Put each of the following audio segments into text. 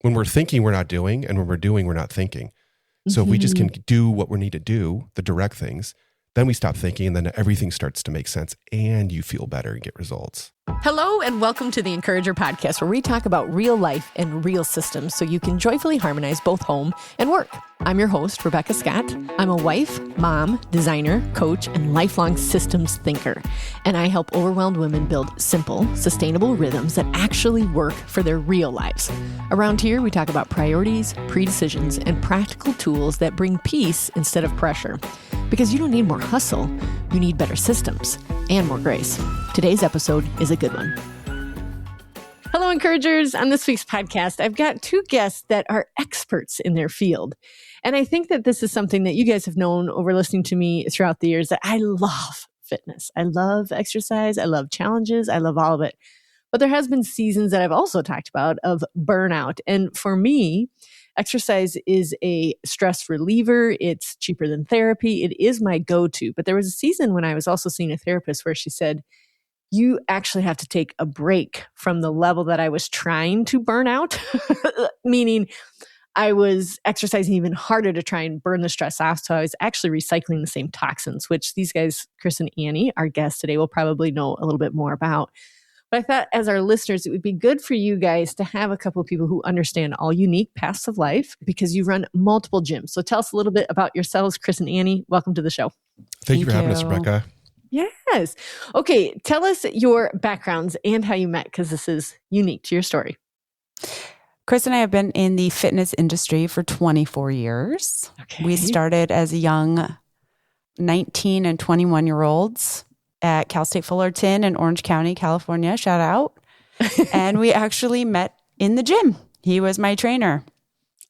When we're thinking, we're not doing, and when we're doing, we're not thinking. So if we just can do what we need to do, the direct things, then we stop thinking and then everything starts to make sense and you feel better and get results. Hello and welcome to the Encourager Podcast, where we talk about real life and real systems so you can joyfully harmonize both home and work. I'm your host, Rebecca Scott. I'm a wife, mom, designer, coach, and lifelong systems thinker. And I help overwhelmed women build simple, sustainable rhythms that actually work for their real lives. Around here, we talk about priorities, pre-decisions, and practical tools that bring peace instead of pressure. Because you don't need more hustle, you need better systems and more grace. Today's episode is a good one. Hello, Encouragers. On this week's podcast, I've got two guests that are experts in their field. And I think that this is something that you guys have known over listening to me throughout the years, that I love fitness. I love exercise. I love challenges. I love all of it. But there has been seasons that I've also talked about of burnout. And for me, exercise is a stress reliever. It's cheaper than therapy. It is my go-to. But there was a season when I was also seeing a therapist where she said, you actually have to take a break from the level that I was trying to burn out, meaning I was exercising even harder to try and burn the stress off. So I was actually recycling the same toxins, which these guys, Chris and Annie, our guests today, will probably know a little bit more about. But I thought as our listeners, it would be good for you guys to have a couple of people who understand all unique paths of life, because you run multiple gyms. So tell us a little bit about yourselves, Chris and Annie. Welcome to the show. Thank you for having us, Rebecca. Yes. Okay. Tell us your backgrounds and how you met, because this is unique to your story. Chris and I have been in the fitness industry for 24 years. Okay. We started as young 19 and 21-year-olds at Cal State Fullerton in Orange County, California. Shout out. And we actually met in the gym. He was my trainer.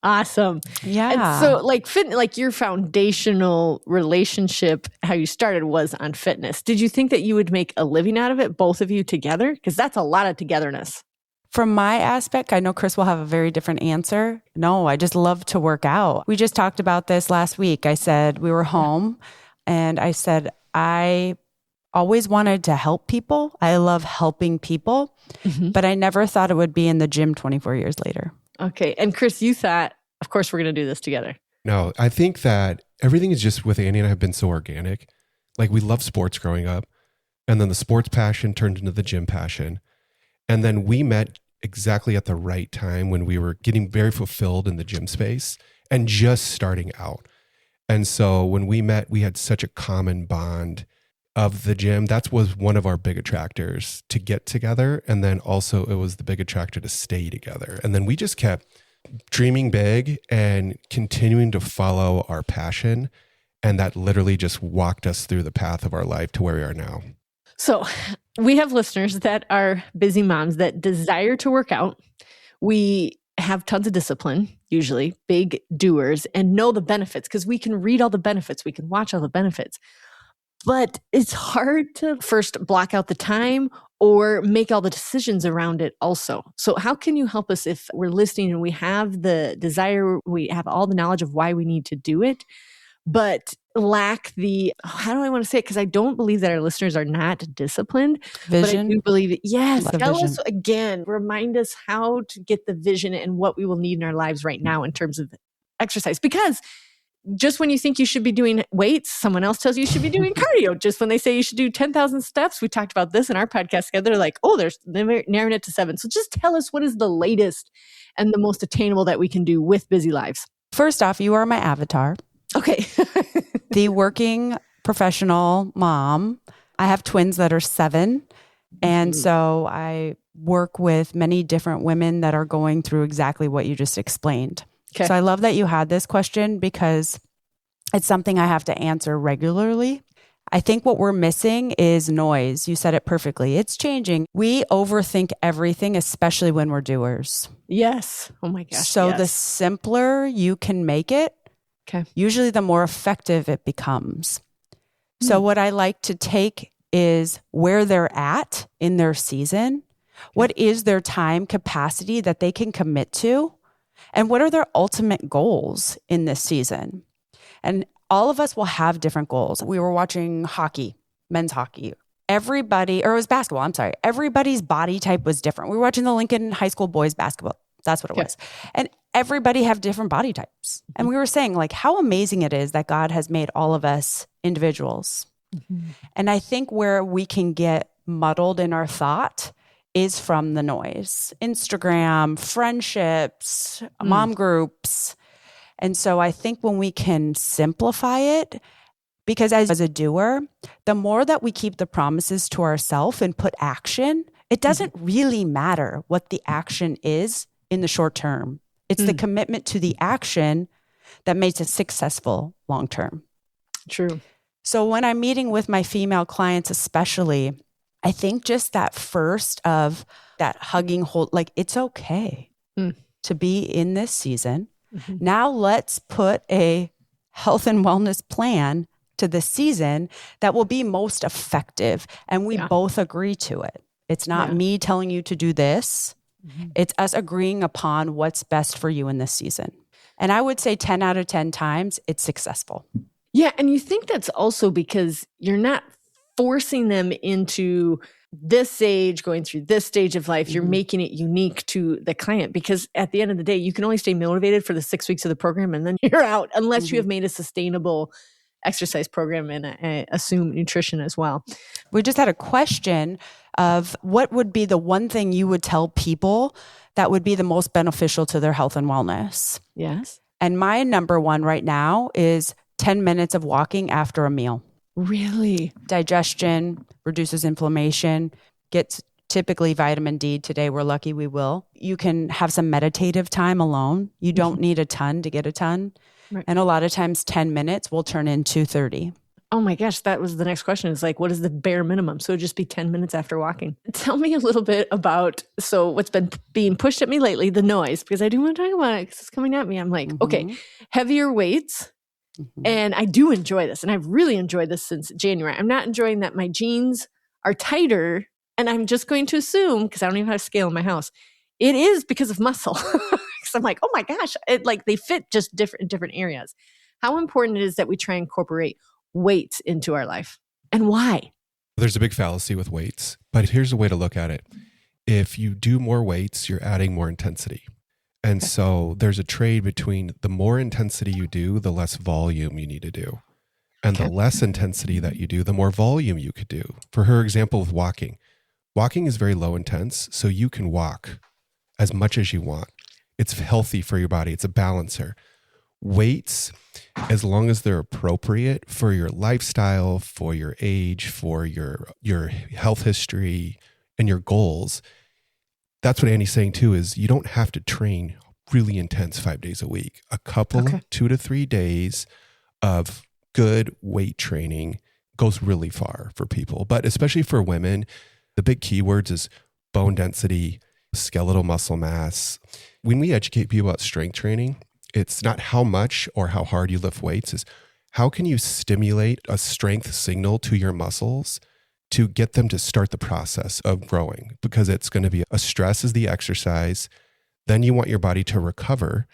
Awesome. Yeah. And so like your foundational relationship, how you started, was on fitness. Did you think that you would make a living out of it, both of you together? Because that's a lot of togetherness. From my aspect, I know Chris will have a very different answer. No, I just love to work out. We just talked about this last week. I said we were home and I said, I always wanted to help people. I love helping people, but I never thought it would be in the gym 24 years later. Okay. And Chris, you thought, of course, we're going to do this together. No, I think that everything is just with Annie and I have been so organic. Like we loved sports growing up, and then the sports passion turned into the gym passion. And then we met exactly at the right time when we were getting very fulfilled in the gym space and just starting out. And so when we met, we had such a common bond of the gym. That was one of our big attractors to get together. And then also it was the big attractor to stay together. And then we just kept dreaming big and continuing to follow our passion. And that literally just walked us through the path of our life to where we are now. So we have listeners that are busy moms that desire to work out. We have tons of discipline, usually big doers, and know the benefits because we can read all the benefits. We can watch all the benefits. But it's hard to first block out the time or make all the decisions around it also. So how can you help us if we're listening and we have the desire, we have all the knowledge of why we need to do it, but lack the, how do I want to say it? Because I don't believe that our listeners are not disciplined. Vision. But I do believe it. Yes. Tell vision. us again, remind us how to get the vision and what we will need in our lives right now in terms of exercise. Because just when you think you should be doing weights, someone else tells you should be doing cardio. Just when they say you should do 10,000 steps, we talked about this in our podcast together, they're like, oh, they're narrowing it to 7. So just tell us what is the latest and the most attainable that we can do with busy lives. First off, you are my avatar. Okay. The working professional mom. I have twins that are 7. And so I work with many different women that are going through exactly what you just explained. Okay. So I love that you had this question because it's something I have to answer regularly. I think what we're missing is noise. You said it perfectly. It's changing. We overthink everything, especially when we're doers. Yes. Oh my gosh. So yes. The simpler you can make it, usually the more effective it becomes. So what I like to take is where they're at in their season. What is their time capacity that they can commit to? And what are their ultimate goals in this season? And all of us will have different goals. We were watching hockey, men's hockey. Everybody, or it was basketball, I'm sorry. Everybody's body type was different. We were watching the Lincoln High School boys basketball That's what it Okay. was. And everybody have different body types. And we were saying like how amazing it is that God has made all of us individuals. And I think where we can get muddled in our thought is from the noise. Instagram, friendships, mom groups. And so I think when we can simplify it, because as a doer, the more that we keep the promises to ourselves and put action, it doesn't really matter what the action is in the short term. It's the commitment to the action that makes it successful long term. True. So when I'm meeting with my female clients, especially, I think just that first of that hugging hold, like it's okay to be in this season. Now let's put a health and wellness plan to the season that will be most effective. And we both agree to it. It's not me telling you to do this. It's us agreeing upon what's best for you in this season. And I would say 10 out of 10 times it's successful. Yeah. And you think that's also because you're not forcing them into this age, going through this stage of life. You're making it unique to the client, because at the end of the day, you can only stay motivated for the 6 weeks of the program and then you're out unless you have made a sustainable exercise program and I assume nutrition as well. We just had a question of what would be the one thing you would tell people that would be the most beneficial to their health and wellness. Yes. And my number one right now is 10 minutes of walking after a meal. Really? Digestion, reduces inflammation, gets typically vitamin D. Today, we're lucky we will. You can have some meditative time alone. You don't need a ton to get a ton. Right. And a lot of times 10 minutes will turn into 30. Oh my gosh, that was the next question. Is like, what is the bare minimum? So it'd just be 10 minutes after walking. Tell me a little bit about, so what's been being pushed at me lately, the noise, because I do want to talk about it because it's coming at me. I'm like, okay, heavier weights. And I do enjoy this. And I've really enjoyed this since January. I'm not enjoying that my jeans are tighter. And I'm just going to assume, because I don't even have a scale in my house, it is because of muscle. Because I'm like, oh my gosh, like they fit just different areas. How important it is that we try and incorporate weights into our life, and why? There's a big fallacy with weights, but here's a way to look at it. If you do more weights, you're adding more intensity. And so there's a trade between the more intensity you do, the less volume you need to do. And the less intensity that you do, the more volume you could do. For her example of walking, walking is very low intense, so you can walk as much as you want. It's healthy for your body. It's a balancer. Weights, as long as they're appropriate for your lifestyle, for your age, for your health history and your goals, that's what Annie's saying too, is you don't have to train really intense 5 days a week. A couple, 2 to 3 days of good weight training goes really far for people. But especially for women, the big keywords is bone density, skeletal muscle mass. When we educate people about strength training, it's not how much or how hard you lift weights, is how can you stimulate a strength signal to your muscles to get them to start the process of growing, because it's going to be a stress is the exercise. Then you want your body to recover.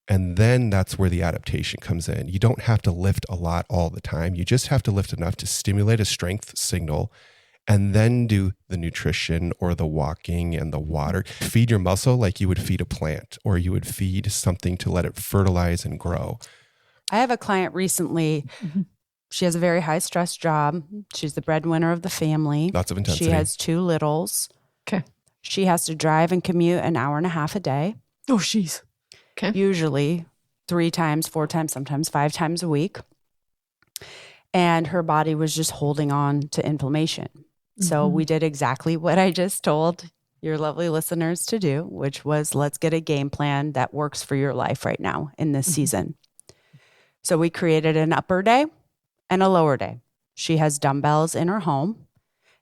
And then that's where the adaptation comes in. You don't have to lift a lot all the time. You just have to lift enough to stimulate a strength signal and then do the nutrition or the walking and the water. Feed your muscle like you would feed a plant, or you would feed something to let it fertilize and grow. I have a client recently. She has a very high stress job. She's the breadwinner of the family. Lots of intensity. She has 2 littles. Okay. She has to drive and commute an hour and a half a day. Oh, jeez. Okay. Usually 3 times, 4 times, sometimes 5 times a week. And her body was just holding on to inflammation. So we did exactly what I just told your lovely listeners to do, which was let's get a game plan that works for your life right now in this season. So we created an upper day and a lower day. She has dumbbells in her home.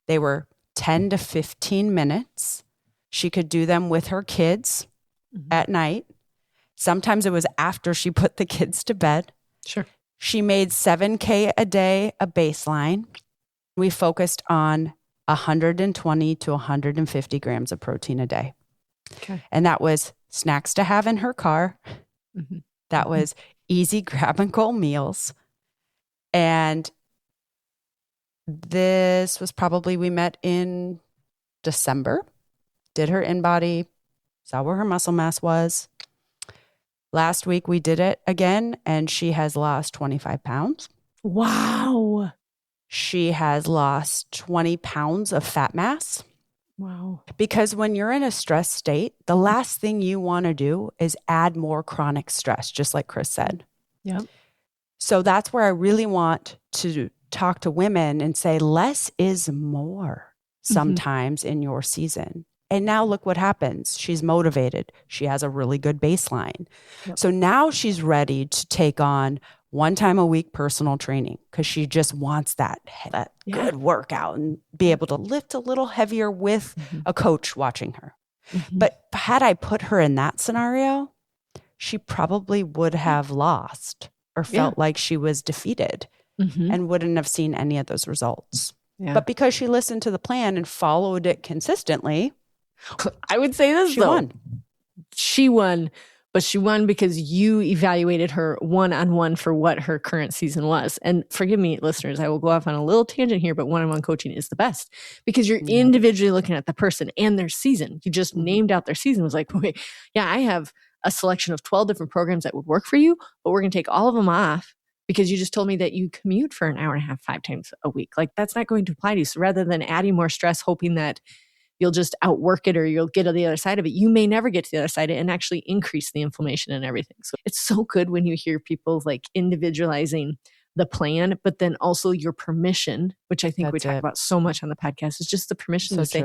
They were 10 to 15 minutes. She could do them with her kids at night. Sometimes it was after she put the kids to bed. Sure. She made 7K a day a baseline. We focused on 120 to 150 grams of protein a day. Okay. And that was snacks to have in her car. That was easy grab and go meals. And this was probably, we met in December, did her in-body saw where her muscle mass was. Last week we did it again, and she has lost 25 pounds. Wow. She has lost 20 pounds of fat mass. Wow. Because when you're in a stress state, the last thing you want to do is add more chronic stress, just like Chris said. Yep. So that's where I really want to talk to women and say, less is more sometimes in your season. And now look what happens. She's motivated. She has a really good baseline. Yep. So now she's ready to take on 1 time a week personal training because she just wants that good workout and be able to lift a little heavier with a coach watching her. But had I put her in that scenario, she probably would have lost or felt like she was defeated and wouldn't have seen any of those results. Yeah. But because she listened to the plan and followed it consistently, I would say this she though. won. She won, but she won because you evaluated her one-on-one for what her current season was. And forgive me, listeners, I will go off on a little tangent here, but one-on-one coaching is the best because you're individually looking at the person and their season. You just named out their season. It was like, wait, yeah, I have a selection of 12 different programs that would work for you, but we're going to take all of them off because you just told me that you commute for an hour and a half, 5 times a week. Like that's not going to apply to you. So rather than adding more stress, hoping that you'll just outwork it or you'll get to the other side of it, you may never get to the other side of it and actually increase the inflammation and everything. So it's so good when you hear people like individualizing the plan, but then also your permission, which I think we talk about so much on the podcast, is just the permission to say,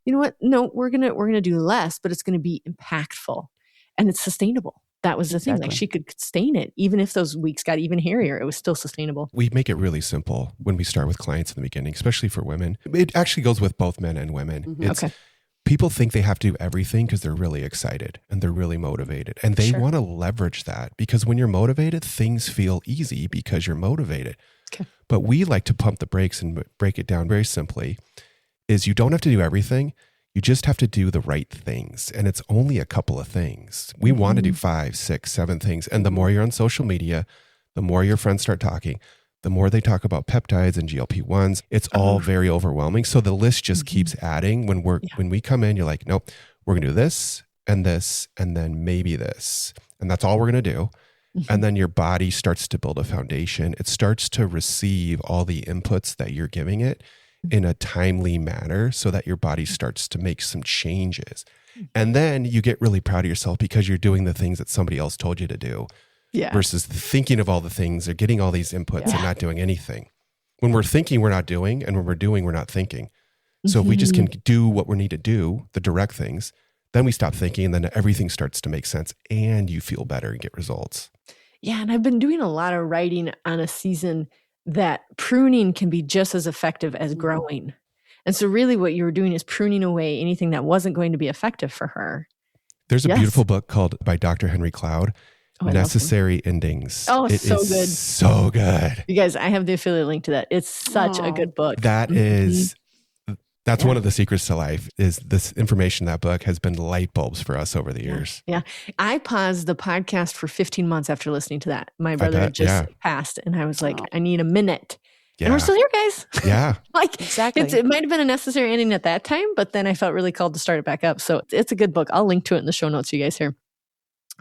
you know what? No, we're going to do less, but it's going to be impactful and it's sustainable. That was the thing. Like she could sustain it. Even if those weeks got even hairier, it was still sustainable. We make it really simple when we start with clients in the beginning, especially for women. It actually goes with both men and women. People think they have to do everything because they're really excited and they're really motivated. And they want to leverage that because when you're motivated, things feel easy because you're motivated. But we like to pump the brakes and break it down very simply is you don't have to do everything. You just have to do the right things. And it's only a couple of things. We want to do 5, 6, 7 things. And the more you're on social media, the more your friends start talking, the more they talk about peptides and GLP-1s. It's all very overwhelming. So the list just keeps adding. When we come in, you're like, nope, we're going to do this, and then maybe this. And that's all we're going to do. And then your body starts to build a foundation. It starts to receive all the inputs that you're giving it in a timely manner so that your body starts to make some changes. And then you get really proud of yourself because you're doing the things that somebody else told you to do versus thinking of all the things or getting all these inputs and not doing anything. When we're thinking, we're not doing, and when we're doing, we're not thinking. So if we just can do what we need to do, the direct things, then we stop thinking and then everything starts to make sense and you feel better and get results. Yeah. And I've been doing a lot of writing on a season that pruning can be just as effective as growing. And so really what you were doing is pruning away anything that wasn't going to be effective for her. There's a beautiful book called by Dr. Henry Cloud, Necessary Endings. Oh, it so is good. So good. You guys, I have the affiliate link to that. It's such a good book. That's one of the secrets to life is this information. That book has been light bulbs for us over the years. Yeah. I paused the podcast for 15 months after listening to that. My brother just passed and I was like, I need a minute. Yeah. And we're still here, guys. Yeah. It might have been a necessary ending at that time, but then I felt really called to start it back up. So it's a good book. I'll link to it in the show notes, you guys here.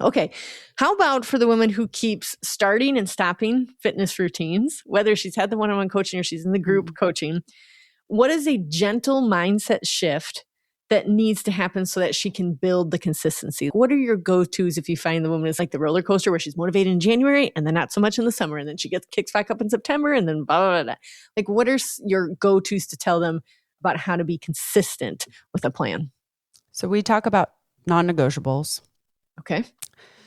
Okay. How about for the woman who keeps starting and stopping fitness routines, whether she's had the one-on-one coaching or she's in the group coaching? What is a gentle mindset shift that needs to happen so that she can build the consistency? What are your go-tos if you find the woman is like the roller coaster where she's motivated in January and then not so much in the summer and then she kicks back up in September and then blah, blah, blah. Like what are your go-tos to tell them about how to be consistent with a plan? So we talk about non-negotiables. Okay.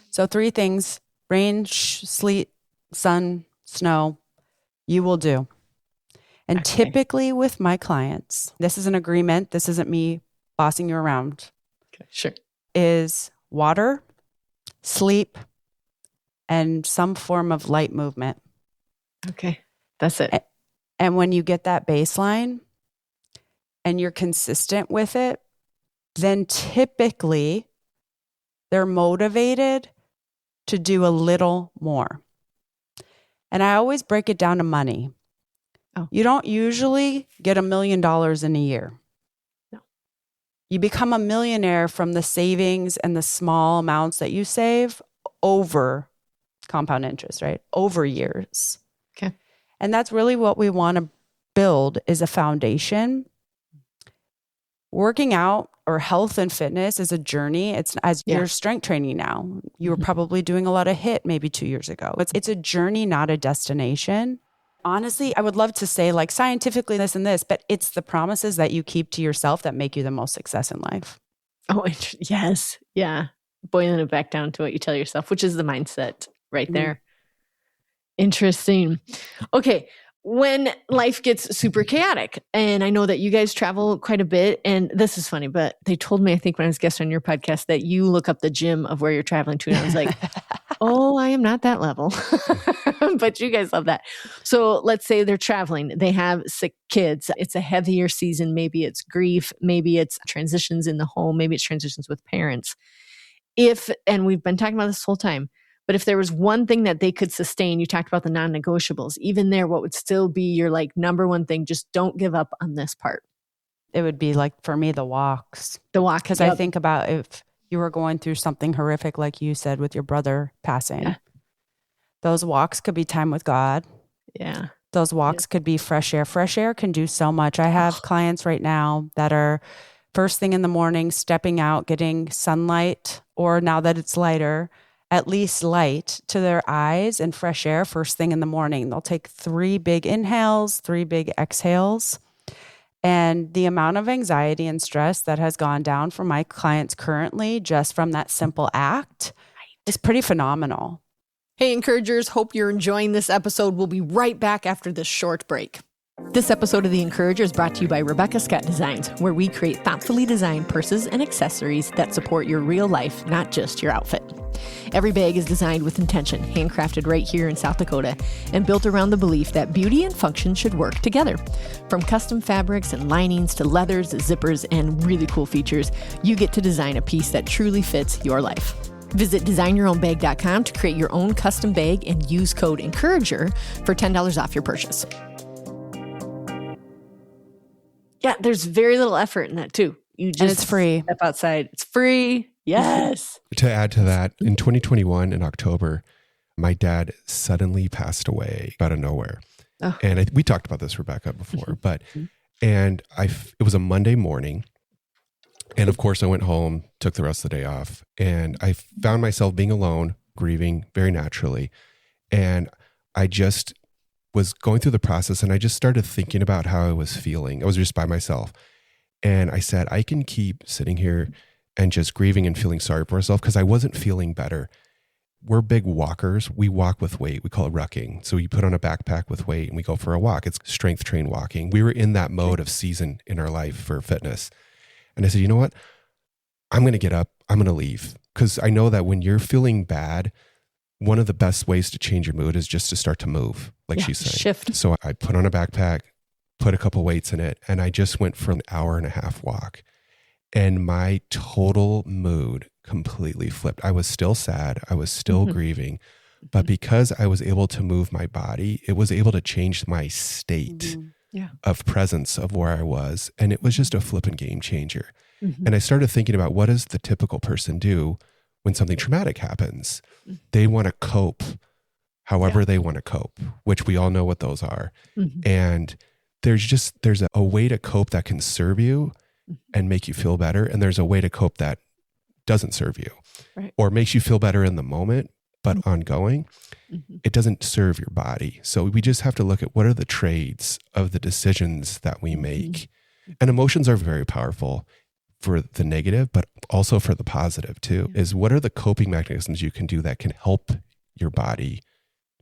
So 3 things: rain, sleet, sun, snow, you will do. And typically with my clients, this is an agreement. This isn't me bossing you around. Okay, sure. Is water, sleep, and some form of light movement. Okay. That's it. And when you get that baseline and you're consistent with it, then typically they're motivated to do a little more. And I always break it down to money. You don't usually get $1 million in a year. No. You become a millionaire from the savings and the small amounts that you save over compound interest, right? Over years. Okay. And that's really what we want to build is a foundation. Working out or health and fitness is a journey. It's as you're strength training now. You were probably doing a lot of HIIT maybe 2 years ago. It's a journey, not a destination. Honestly, I would love to say like scientifically this and this, but it's the promises that you keep to yourself that make you the most success in life. Oh, yes. Yeah. Boiling it back down to what you tell yourself, which is the mindset right there. Interesting. Okay. When life gets super chaotic, and I know that you guys travel quite a bit, and this is funny, but they told me, I think when I was guest on your podcast, that you look up the gym of where you're traveling to. And I was like, oh, I am not that level, but you guys love that. So let's say they're traveling, they have sick kids. It's a heavier season. Maybe it's grief. Maybe it's transitions in the home. Maybe it's transitions with parents. And we've been talking about this whole time, but if there was one thing that they could sustain, you talked about the non-negotiables, even there, what would still be your like number one thing? Just don't give up on this part. It would be like, for me, the walks. The walk. Because I think about if you were going through something horrific, like you said, with your brother passing, those walks could be time with God. Yeah. Those walks could be fresh air. Fresh air can do so much. I have clients right now that are first thing in the morning, stepping out, getting sunlight, or now that it's lighter, at least light to their eyes and fresh air first thing in the morning. They'll take 3 big inhales, 3 big exhales. And the amount of anxiety and stress that has gone down for my clients currently just from that simple act is pretty phenomenal. Hey, Encouragers, hope you're enjoying this episode. We'll be right back after this short break. This episode of The Encourager is brought to you by Rebecca Scott Designs, where we create thoughtfully designed purses and accessories that support your real life, not just your outfit. Every bag is designed with intention, handcrafted right here in South Dakota, and built around the belief that beauty and function should work together. From custom fabrics and linings to leathers, zippers, and really cool features, you get to design a piece that truly fits your life. Visit designyourownbag.com to create your own custom bag and use code ENCOURAGER for $10 off your purchase. Yeah, there's very little effort in that too. You just and it's free. Step outside. It's free. Yes. To add to that, in 2021, in October, my dad suddenly passed away out of nowhere. Oh. And we talked about this, Rebecca, before, but, and it was a Monday morning. And of course I went home, took the rest of the day off, and I found myself being alone, grieving very naturally. And I just was going through the process, and I just started thinking about how I was feeling. I was just by myself. And I said, I can keep sitting here and just grieving and feeling sorry for myself because I wasn't feeling better. We're big walkers. We walk with weight. We call it rucking. So you put on a backpack with weight and we go for a walk. It's strength train walking. We were in that mode of season in our life for fitness. And I said, you know what? I'm going to get up. I'm going to leave. Because I know that when you're feeling bad, one of the best ways to change your mood is just to start to move, like she's saying. Shift. So I put on a backpack, put a couple weights in it, and I just went for an 1.5 hour walk. And my total mood completely flipped. I was still sad. I was still grieving. But because I was able to move my body, it was able to change my state of presence of where I was. And it was just a flipping game changer. And I started thinking about, what does the typical person do when something traumatic happens? They want to cope however they want to cope, which we all know what those are. And there's a way to cope that can serve you and make you feel better. And there's a way to cope that doesn't serve you or makes you feel better in the moment, but ongoing, it doesn't serve your body. So we just have to look at what are the trades of the decisions that we make. And emotions are very powerful for the negative, but also for the positive too, is what are the coping mechanisms you can do that can help your body,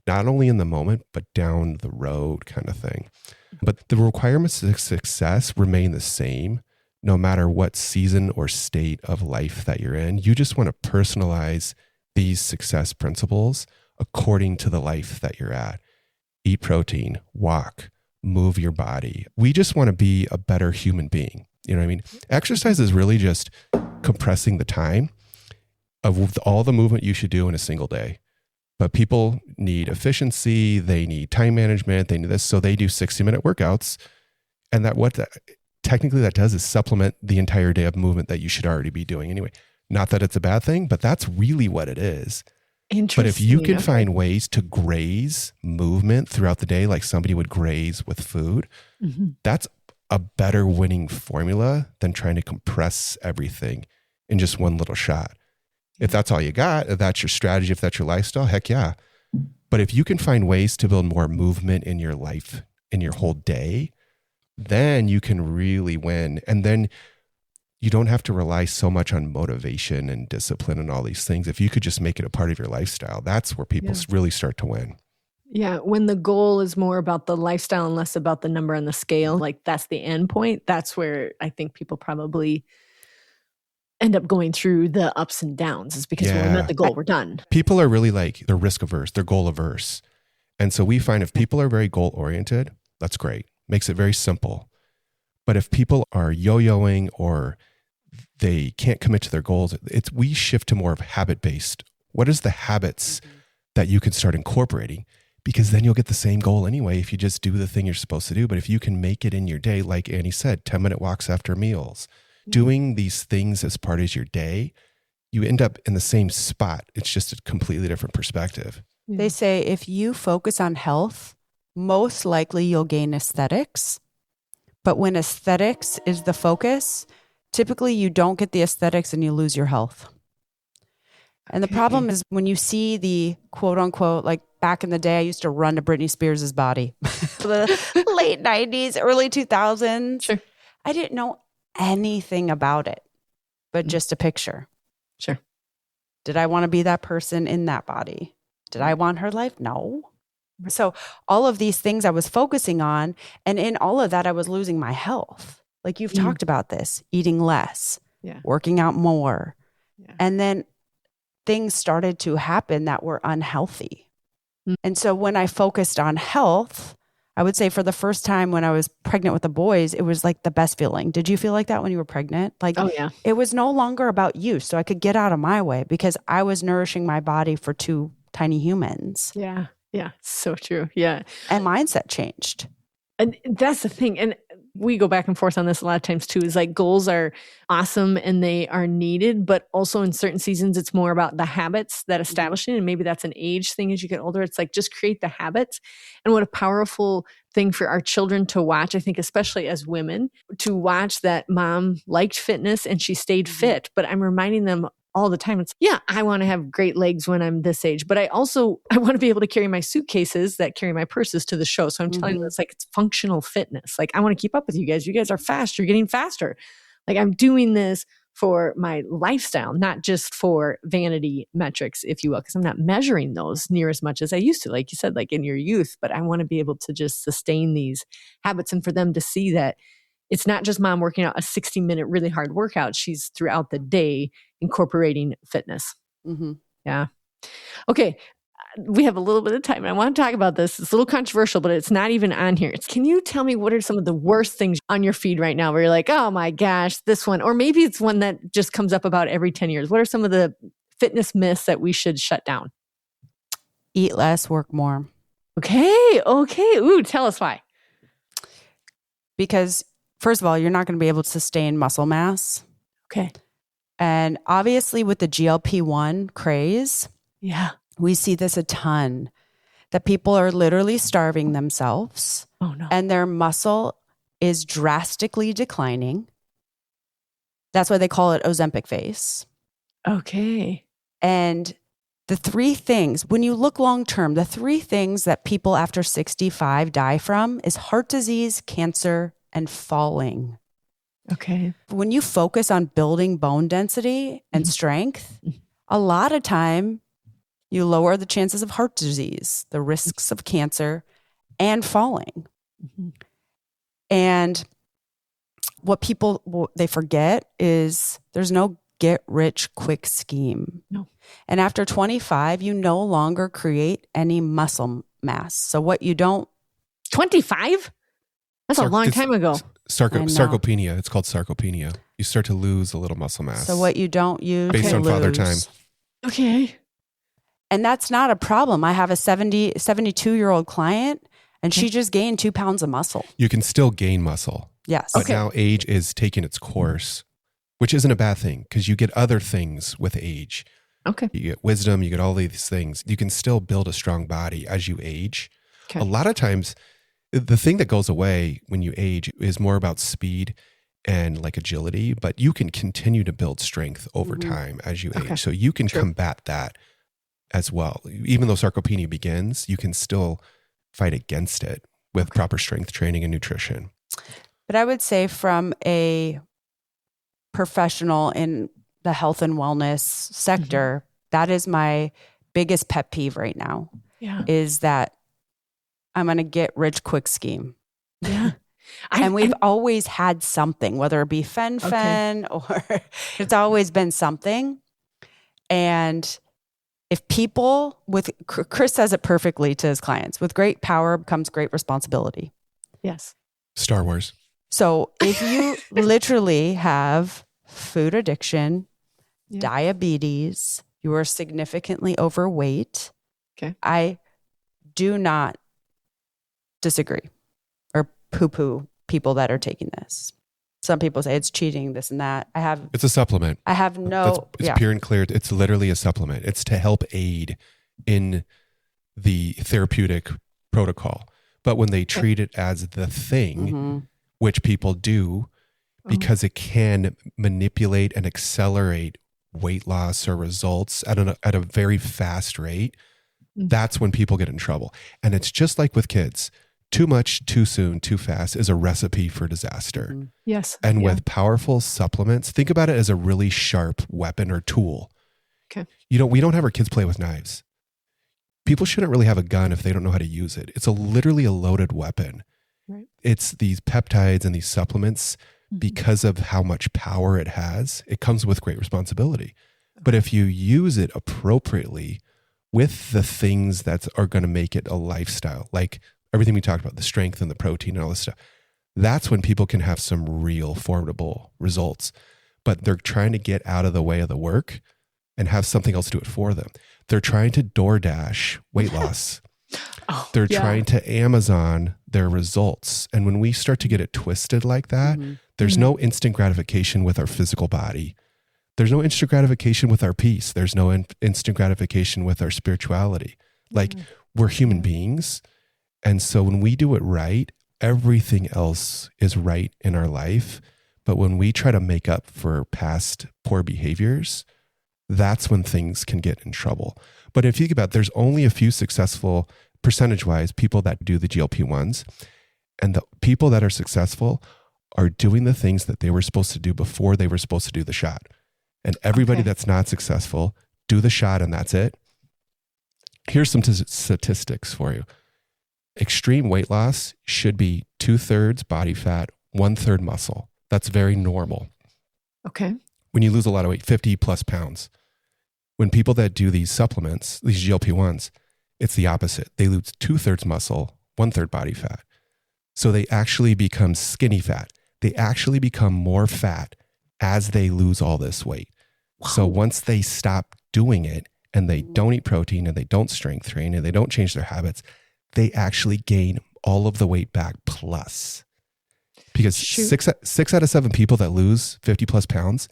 not only in the moment, but down the road kind of thing. But the requirements of success remain the same, no matter what season or state of life that you're in. You just want to personalize these success principles according to the life that you're at. Eat protein, walk, move your body. We just want to be a better human being. You know what I mean? Exercise is really just compressing the time of all the movement you should do in a single day. But people need efficiency. They need time management. They need this. So they do 60-minute workouts. And technically that does is supplement the entire day of movement that you should already be doing anyway. Not that it's a bad thing, but that's really what it is. Interesting. But if you can find ways to graze movement throughout the day, like somebody would graze with food, that's a better winning formula than trying to compress everything in just one little shot. If that's all you got, if that's your strategy, if that's your lifestyle, heck yeah. But if you can find ways to build more movement in your life, in your whole day, then you can really win. And then you don't have to rely so much on motivation and discipline and all these things. If you could just make it a part of your lifestyle, that's where people really start to win. Yeah. When the goal is more about the lifestyle and less about the number on the scale, like that's the end point. That's where I think people probably end up going through the ups and downs, is because when we met the goal, we're done. People are really like, they're risk averse, they're goal averse. And so we find if people are very goal oriented, that's great. Makes it very simple. But if people are yo-yoing or they can't commit to their goals, we shift to more of habit-based. What is the habits that you can start incorporating? Because then you'll get the same goal anyway if you just do the thing you're supposed to do. But if you can make it in your day, like Annie said, 10-minute walks after meals, doing these things as part of your day, you end up in the same spot. It's just a completely different perspective. They say if you focus on health, most likely you'll gain aesthetics. But when aesthetics is the focus, typically you don't get the aesthetics and you lose your health. And the problem is when you see the quote unquote, like back in the day, I used to run to Britney Spears' body. The late 90s, early 2000s. Sure. I didn't know anything about it, but just a picture. Sure. Did I want to be that person in that body? Did I want her life? No. So all of these things I was focusing on, and in all of that, I was losing my health. Like you've talked about this, eating less, working out more. And then things started to happen that were unhealthy. And so when I focused on health, I would say for the first time when I was pregnant with the boys, it was like the best feeling. Did you feel like that when you were pregnant? Like, oh yeah, it was no longer about you. So I could get out of my way because I was nourishing my body for two tiny humans. Yeah. Yeah. So true. Yeah. And mindset changed. And that's the thing. And we go back and forth on this a lot of times too, is like goals are awesome and they are needed, but also in certain seasons, it's more about the habits that establish it. And maybe that's an age thing as you get older. It's like, just create the habits. And what a powerful thing for our children to watch, I think, especially as women, to watch that mom liked fitness and she stayed fit, but I'm reminding them all the time. It's, I want to have great legs when I'm this age, but I want to be able to carry my suitcases that carry my purses to the show. So I'm telling them it's functional fitness. Like, I want to keep up with you guys. You guys are fast. You're getting faster. Like, I'm doing this for my lifestyle, not just for vanity metrics, if you will, because I'm not measuring those near as much as I used to, like you said, like in your youth, but I want to be able to just sustain these habits and for them to see that it's not just mom working out a 60-minute really hard workout. She's throughout the day incorporating fitness. Yeah. Okay. We have a little bit of time and I want to talk about this. It's a little controversial, but it's not even on here. Can you tell me what are some of the worst things on your feed right now where you're like, oh my gosh, this one, or maybe it's one that just comes up about every 10 years. What are some of the fitness myths that we should shut down? Eat less, work more. Okay. Ooh, tell us why. Because first of all, you're not going to be able to sustain muscle mass. Okay. And obviously with the GLP-1 craze, we see this a ton, that people are literally starving themselves. Oh no. And their muscle is drastically declining. That's why they call it Ozempic face. Okay. And the three things, when you look long-term, the three things that people after 65 die from is heart disease, cancer, and falling. Okay. When you focus on building bone density and strength, a lot of time you lower the chances of heart disease, the risks of cancer, and falling. And what people, they forget is there's no get rich quick scheme. No. And after 25, you no longer create any muscle mass. So what you don't... 25? That's a long time ago. Sarcopenia. It's called sarcopenia. You start to lose a little muscle mass. So what you don't use based on father time. Okay. And that's not a problem. I have a 72-year-old client and she just gained 2 pounds of muscle. You can still gain muscle. Yes. But now age is taking its course, which isn't a bad thing because you get other things with age. Okay. You get wisdom, you get all these things. You can still build a strong body as you age. Okay. A lot of times, the thing that goes away when you age is more about speed and like agility, but you can continue to build strength over time as you age. So you can combat that as well. Even though sarcopenia begins, you can still fight against it with proper strength training and nutrition. But I would say from a professional in the health and wellness sector, that is my biggest pet peeve right now. Yeah. Is that I'm going to get rich quick scheme. Yeah. And we've always had something, whether it be fen or it's always been something. And if people Chris says it perfectly to his clients, with great power comes great responsibility. Yes. Star Wars. So if you literally have food addiction, diabetes, you are significantly overweight. Okay. I do not disagree or poo-poo people that are taking this. Some people say it's cheating, this and that. It's a supplement. I have no. It's pure and clear. It's literally a supplement. It's to help aid in the therapeutic protocol. But when they treat it as the thing, which people do, because it can manipulate and accelerate weight loss or results at a very fast rate, that's when people get in trouble. And it's just like with kids. Too much, too soon, too fast is a recipe for disaster. Yes. And with powerful supplements, think about it as a really sharp weapon or tool. Okay. We don't have our kids play with knives. People shouldn't really have a gun if they don't know how to use it. It's literally a loaded weapon. Right. It's these peptides and these supplements, because of how much power it has, it comes with great responsibility. But if you use it appropriately with the things that are going to make it a lifestyle, like everything we talked about, the strength and the protein and all this stuff, that's when people can have some real formidable results. But they're trying to get out of the way of the work and have something else do it for them. They're trying to DoorDash weight loss. They're trying to Amazon their results. And when we start to get it twisted like that, there's no instant gratification with our physical body. There's no instant gratification with our peace. There's no instant gratification with our spirituality. Like, we're human beings. And so when we do it right, everything else is right in our life. But when we try to make up for past poor behaviors, that's when things can get in trouble. But if you think about it, there's only a few successful, percentage-wise, people that do the GLP-1s. And the people that are successful are doing the things that they were supposed to do before they were supposed to do the shot. And everybody that's not successful, do the shot and that's it. Here's some statistics for you. Extreme weight loss should be 2/3 body fat, 1/3 muscle. That's very normal. Okay. When you lose a lot of weight, 50 plus pounds. When people that do these supplements, these GLP-1s, it's the opposite. They lose 2/3 muscle, 1/3 body fat. So they actually become skinny fat. They actually become more fat as they lose all this weight. Wow. So once they stop doing it and they don't eat protein and they don't strength train and they don't change their habits, they actually gain all of the weight back plus. Because 6 out of 7 people that lose 50 plus pounds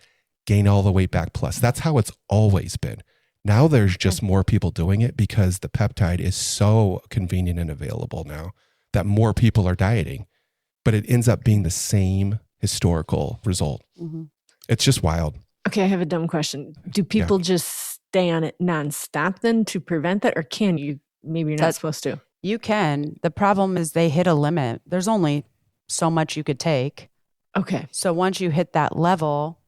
gain all the weight back plus. That's how it's always been. Now there's just more people doing it because the peptide is so convenient and available now that more people are dieting, but it ends up being the same historical result. It's just wild. Okay, I have a dumb question. Do people just stay on it nonstop then to prevent that? Or can you? Maybe you're not supposed to. You can. The problem is they hit a limit. There's only so much you could take. Okay. So once you hit that level,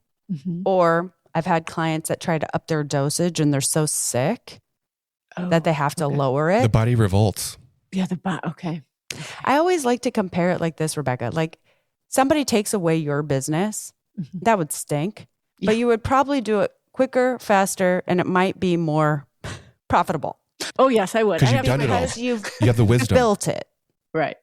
or I've had clients that try to up their dosage and they're so sick that they have to lower it. The body revolts. Yeah, okay. I always like to compare it like this, Rebecca. Like, somebody takes away your business, that would stink. Yeah. But you would probably do it quicker, faster, and it might be more profitable. Oh, yes, I would. Because you've done it all. You have the wisdom. Built it. Right.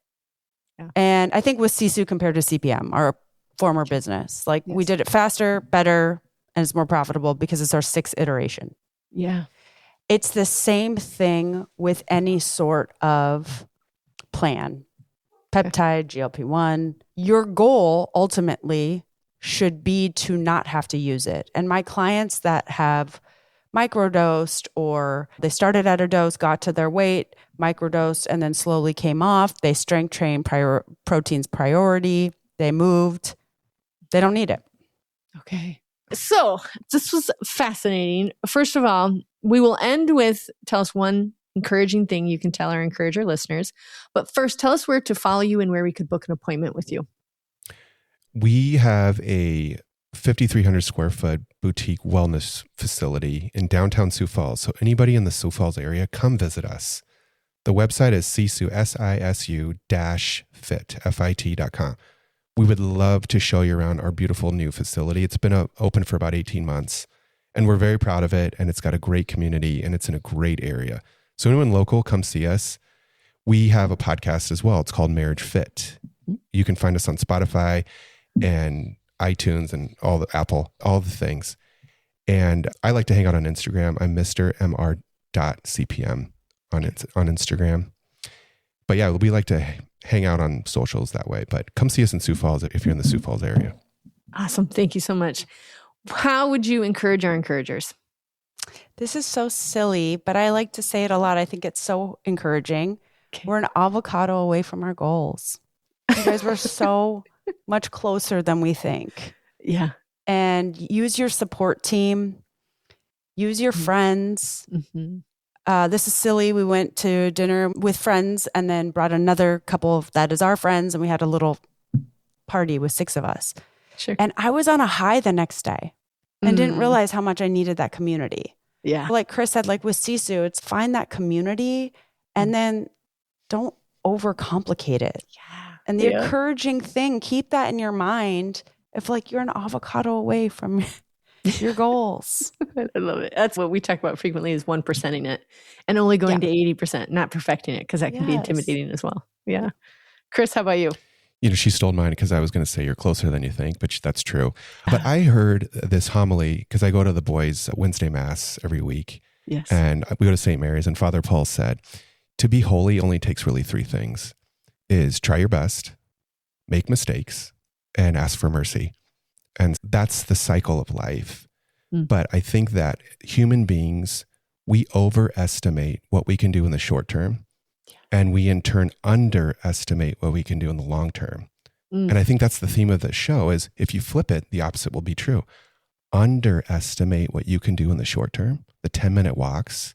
Yeah. And I think with Sisu compared to CPM, our former business, like we did it faster, better, and it's more profitable because it's our 6th iteration. Yeah. It's the same thing with any sort of plan, peptide, GLP-1. Your goal ultimately should be to not have to use it. And my clients that have microdosed, or they started at a dose, got to their weight, microdosed, and then slowly came off, they strength trained proteins priority, they moved, they don't need it. Okay. So this was fascinating. First of all, we will end with, tell us one encouraging thing you can tell our Encourager listeners. But first, tell us where to follow you and where we could book an appointment with you. We have a 5,300 square foot boutique wellness facility in downtown Sioux Falls. So anybody in the Sioux Falls area, come visit us. The website is sisu-fit.com. We would love to show you around our beautiful new facility. It's been open for about 18 months, and we're very proud of it. And it's got a great community, and it's in a great area. So anyone local, come see us. We have a podcast as well. It's called Marriage Fit. You can find us on Spotify and iTunes and all the Apple, all the things. And I like to hang out on Instagram. I'm mr.mr.cpm on Instagram. But yeah, we like to hang out on socials that way. But come see us in Sioux Falls if you're in the Sioux Falls area. Awesome. Thank you so much. How would you encourage our Encouragers? This is so silly, but I like to say it a lot. I think it's so encouraging. Okay. We're an avocado away from our goals. You guys, we're so much closer than we think. Yeah. And use your support team. Use your friends. Mm-hmm. This is silly. We went to dinner with friends and then brought another couple that is our friends. And we had a little party with 6 of us. Sure. And I was on a high the next day and didn't realize how much I needed that community. Yeah. Like Chris said, like with Sisu, it's find that community and then don't overcomplicate it. Yeah. And the encouraging thing, keep that in your mind. If like you're an avocado away from your goals. I love it. That's what we talk about frequently is 1%ing it and only going to 80%, not perfecting it, because that can be intimidating as well. Yeah. Chris, how about you? You know, she stole mine because I was going to say you're closer than you think, but that's true. But I heard this homily because I go to the boys' Wednesday Mass every week. Yes. And we go to St. Mary's, and Father Paul said, to be holy only takes really 3 things. Is try your best, make mistakes, and ask for mercy. And that's the cycle of life. But I think that human beings, we overestimate what we can do in the short term. And we in turn underestimate what we can do in the long term. And I think that's the theme of the show is if you flip it, the opposite will be true. Underestimate what you can do in the short term, the 10-minute walks,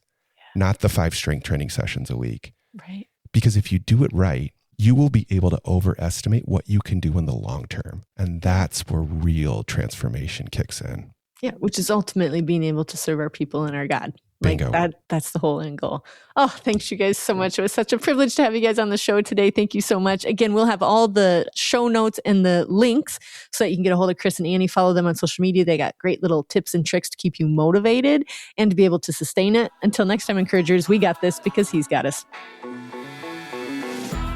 not the 5 strength training sessions a week. Right. Because if you do it right, you will be able to overestimate what you can do in the long term. And that's where real transformation kicks in. Yeah, which is ultimately being able to serve our people and our God. Bingo. Like that's the whole end goal. Oh, thanks you guys so much. It was such a privilege to have you guys on the show today. Thank you so much. Again, we'll have all the show notes and the links so that you can get a hold of Chris and Annie. Follow them on social media. They got great little tips and tricks to keep you motivated and to be able to sustain it. Until next time, Encouragers, we got this because he's got us.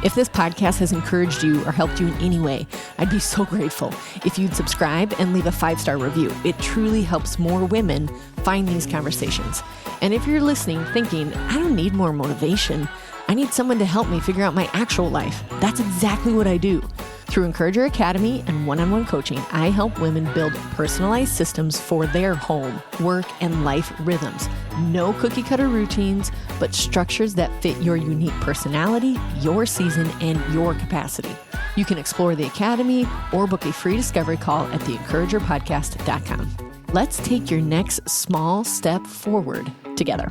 If this podcast has encouraged you or helped you in any way, I'd be so grateful if you'd subscribe and leave a 5-star review. It truly helps more women find these conversations. And if you're listening thinking, I don't need more motivation, I need someone to help me figure out my actual life, that's exactly what I do. Through Encourager Academy and one-on-one coaching, I help women build personalized systems for their home, work, and life rhythms. No cookie-cutter routines, but structures that fit your unique personality, your season, and your capacity. You can explore the Academy or book a free discovery call at theencouragerpodcast.com. Let's take your next small step forward together.